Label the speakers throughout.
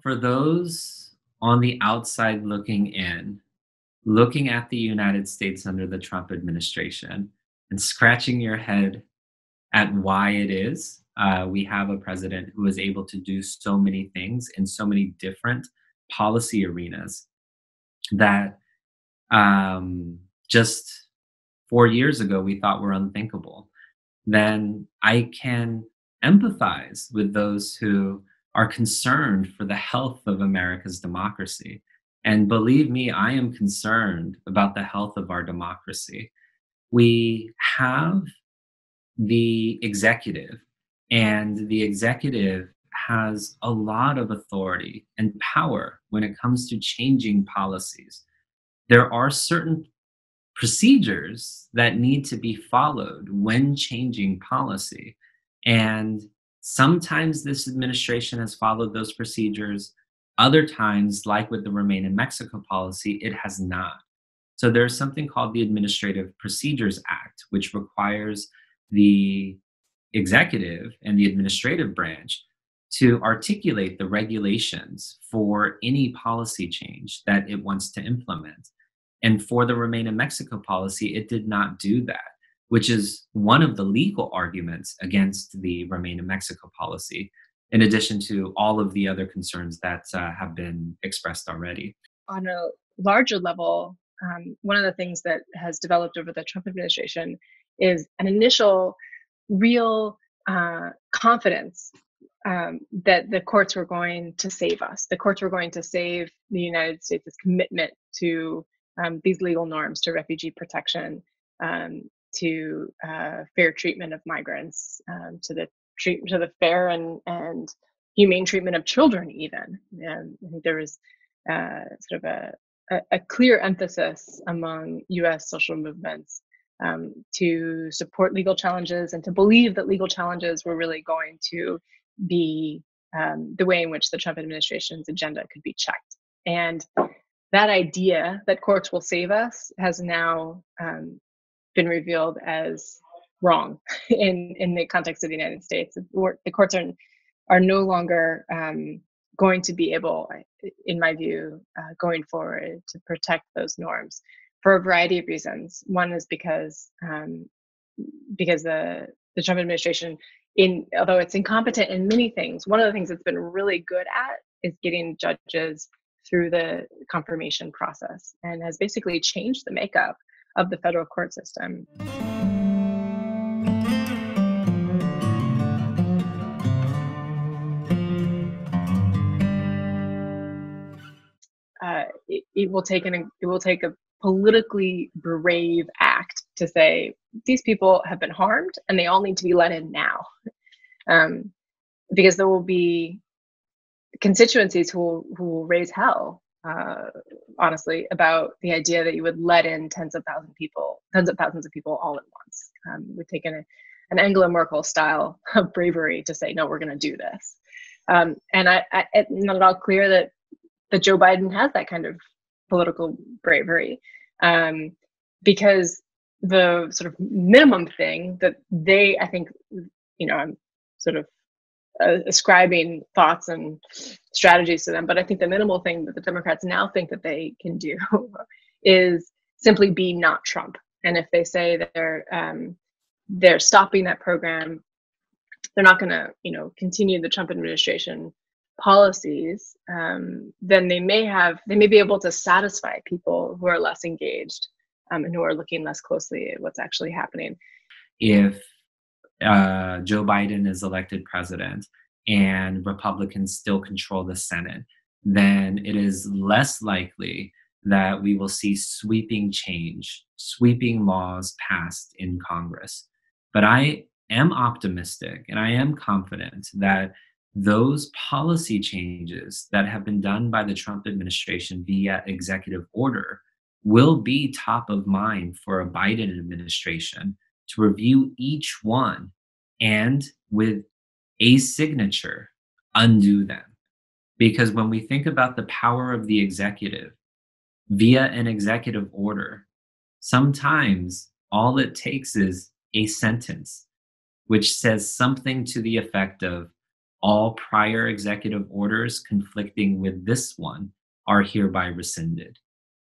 Speaker 1: For those on the outside looking in, looking at the United States under the Trump administration and scratching your head at why it is we have a president who is able to do so many things in so many different policy arenas that just 4 years ago we thought were unthinkable, then I can empathize with those who are concerned for the health of America's democracy. And believe me, I am concerned about the health of our democracy. We have the executive, and the executive has a lot of authority and power when it comes to changing policies. There are certain procedures that need to be followed when changing policy. And sometimes this administration has followed those procedures. Other times, like with the Remain in Mexico policy, it has not. So there's something called the Administrative Procedures Act, which requires the executive and the administrative branch to articulate the regulations for any policy change that it wants to implement. And for the Remain in Mexico policy, it did not do that, which is one of the legal arguments against the Remain in Mexico policy, in addition to all of the other concerns that have been expressed already.
Speaker 2: On a larger level, one of the things that has developed over the Trump administration is an initial real confidence that the courts were going to save us. The courts were going to save the United States' commitment to these legal norms, to refugee protection, to fair treatment of migrants, to the fair and humane treatment of children. Even I think there was sort of a clear emphasis among U.S. social movements to support legal challenges and to believe that legal challenges were really going to be the way in which the Trump administration's agenda could be checked. And that idea that courts will save us has now been revealed as wrong in the context of the United States. The courts are no longer going to be able, in my view, going forward to protect those norms for a variety of reasons. One is because the Trump administration, although it's incompetent in many things, one of the things it's been really good at is getting judges through the confirmation process, and has basically changed the makeup of the federal court system. It will take a politically brave act to say these people have been harmed and they all need to be let in now, because there will be constituencies who will raise hell, honestly, about the idea that you would let in tens of thousands of people all at once. We've taken an Angela Merkel style of bravery to say, no, we're going to do this. And it's not at all clear that Joe Biden has that kind of political bravery, because the sort of minimum thing that I think, I'm sort of ascribing thoughts and strategies to them, but I think the minimal thing that the Democrats now think that they can do is simply be not Trump. And if they say that they're stopping that program, they're not going to, continue the Trump administration policies, then they may be able to satisfy people who are less engaged and who are looking less closely at what's actually happening.
Speaker 1: If Joe Biden is elected president and Republicans still control the Senate, then it is less likely that we will see sweeping change, sweeping laws passed in Congress. But I am optimistic and I am confident that those policy changes that have been done by the Trump administration via executive order will be top of mind for a Biden administration to review each one and with a signature undo them. Because when we think about the power of the executive via an executive order, sometimes all it takes is a sentence which says something to the effect of, all prior executive orders conflicting with this one are hereby rescinded.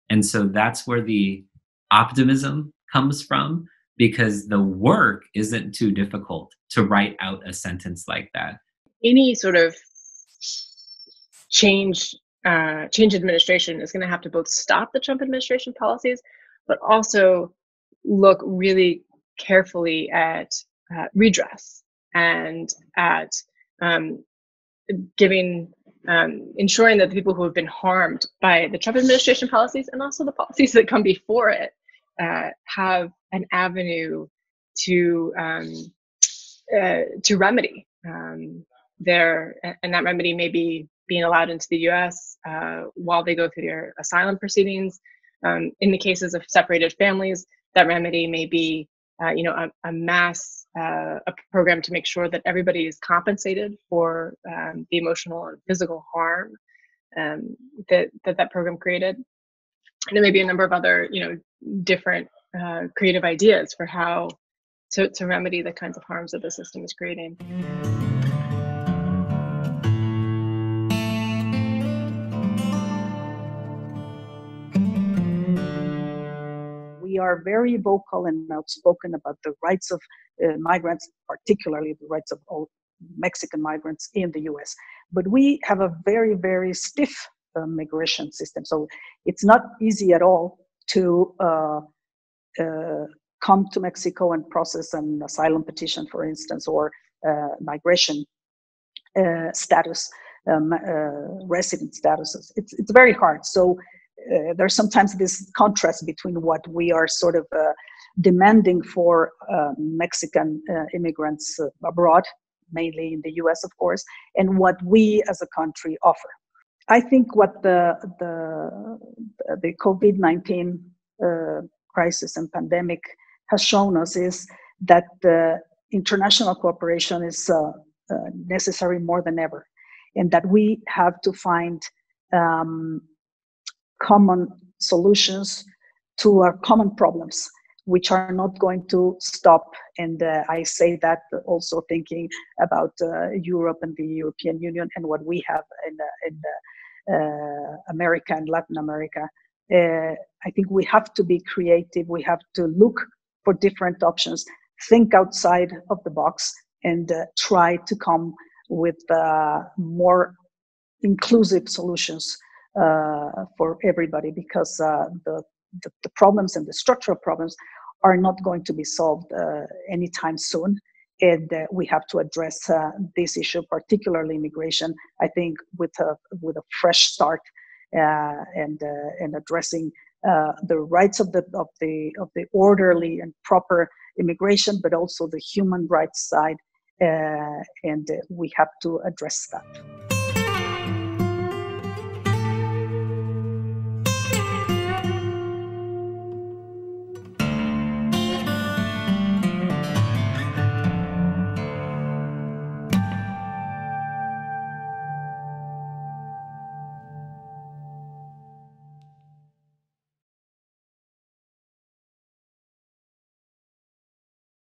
Speaker 1: And so that's where the optimism comes from, because the work isn't too difficult to write out a sentence like that.
Speaker 2: Any sort of change administration is going to have to both stop the Trump administration policies, but also look really carefully at redress and at giving ensuring that the people who have been harmed by the Trump administration policies and also the policies that come before it have an avenue to remedy their, and that remedy may be being allowed into the U.S. While they go through their asylum proceedings. In the cases of separated families, that remedy may be a mass a program to make sure that everybody is compensated for the emotional and physical harm that program created. And there may be a number of other, different creative ideas for how to remedy the kinds of harms that the system is creating.
Speaker 3: We are very vocal and outspoken about the rights of migrants, particularly the rights of all Mexican migrants in the US. But we have a very, very stiff migration system. So it's not easy at all to come to Mexico and process an asylum petition, for instance, or migration status, resident statuses. It's very hard. So there's sometimes this contrast between what we are sort of demanding for Mexican immigrants abroad, mainly in the US, of course, and what we as a country offer. I think what the COVID-19 crisis and pandemic has shown us is that international cooperation is necessary more than ever, and that we have to find common solutions to our common problems, which are not going to stop. And I say that also thinking about Europe and the European Union and what we have in America and Latin America. I think we have to be creative. We have to look for different options, think outside of the box, and try to come with more inclusive solutions for everybody, because the problems and the structural problems are not going to be solved anytime soon. And we have to address this issue, particularly immigration, I think, with a fresh start and addressing the rights of the orderly and proper immigration, but also the human rights side, and we have to address that.